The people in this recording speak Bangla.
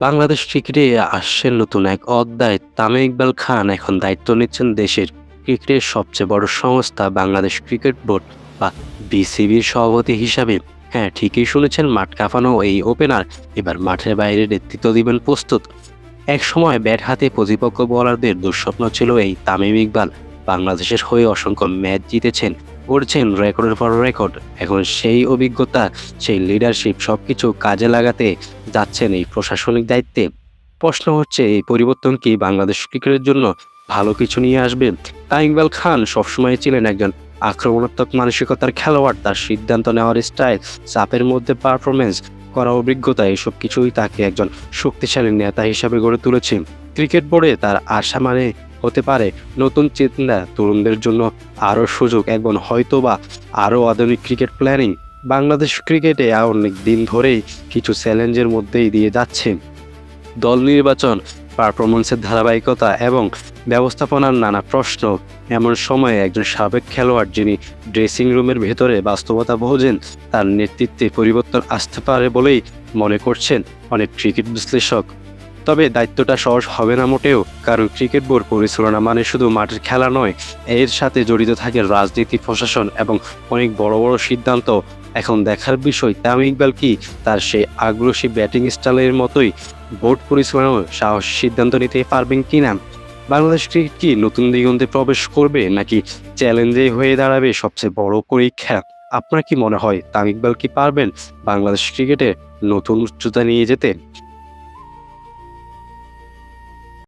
বাংলাদেশ ক্রিকেটে আসছেন নতুন এক অধ্যায়। তামিম ইকবাল খান এখন দায়িত্ব নিচ্ছেন দেশের ক্রিকেটের সবচেয়ে বড় সংস্থা বাংলাদেশ ক্রিকেট বোর্ড বা বিসিবির সভাপতি হিসাবে। হ্যাঁ, ঠিকই শুনেছেন, মাঠ কাঁপানো এই ওপেনার এবার মাঠের বাইরে নেতৃত্ব দিবেন প্রস্তুত। এক সময় ব্যাট হাতে প্রতিপক্ষ বোলারদের দুঃস্বপ্ন ছিল এই তামিম ইকবাল। বাংলাদেশের হয়ে অসংখ্য ম্যাচ জিতেছেন, করছেন রেকর্ডের পর রেকর্ড। এখন সেই অভিজ্ঞতা, সেই লিডারশিপ সবকিছু কাজে লাগাতে যাচ্ছেন এই প্রশাসনিক দায়িত্বে। প্রশ্ন হচ্ছে, এই পরিবর্তন কি বাংলাদেশ ক্রিকেটের জন্য ভালো কিছু নিয়ে আসবে? তামিম ইকবাল খান সবসময় ছিলেন একজন আক্রমণাত্মক মানসিকতার খেলোয়াড়। তার সিদ্ধান্ত নেওয়ার স্টাইল, চাপের মধ্যে পারফরমেন্স করা অভিজ্ঞতা, এসব কিছুই তাকে একজন শক্তিশালী নেতা হিসাবে গড়ে তুলেছে। ক্রিকেট বোর্ডে তার আশা মানে হতে পারে নতুন চেতনা, তরুণদের জন্য আরও সুযোগ এবং হয়তোবা আরও আধুনিক ক্রিকেট প্ল্যানিং। বাংলাদেশ ক্রিকেটে অনেক দিন ধরেই কিছু চ্যালেঞ্জের মধ্যেই দিয়ে যাচ্ছে। দল নির্বাচন, পারফরমেন্সের ধারাবাহিকতা এবং ব্যবস্থাপনার নানা প্রশ্ন। এমন সময়ে একজন সাবেক খেলোয়াড় যিনি ড্রেসিং রুমের ভেতরে বাস্তবতা বোঝেন, তার নেতৃত্বে পরিবর্তন আসতে পারে বলেই মনে করছেন অনেক ক্রিকেট বিশ্লেষক। তবে দায়িত্বটা সহজ হবে না মোটেও, কারণ ক্রিকেট বোর্ড পরিচালনা মানে শুধু মাঠের খেলা নয়, এর সাথে জড়িত থাকে রাজনীতি, প্রশাসন এবং অনেক বড় বড় সিদ্ধান্ত। এখন দেখার বিষয়, তামিম ইকবাল কি তার সেই আগ্রাসী ব্যাটিং স্টাইলের মতোই বোর্ড পরিচালনাও সাহসী সিদ্ধান্ত নিতে পারবেন কিনা? বাংলাদেশ ক্রিকেট কি নতুন দিগন্তে প্রবেশ করবে, নাকি চ্যালেঞ্জে হয়ে দাঁড়াবে সবচেয়ে বড় পরীক্ষা? আপনার কি মনে হয়, তামিম ইকবাল কি পারবেন বাংলাদেশ ক্রিকেটে নতুন উচ্চতা নিয়ে যেতে?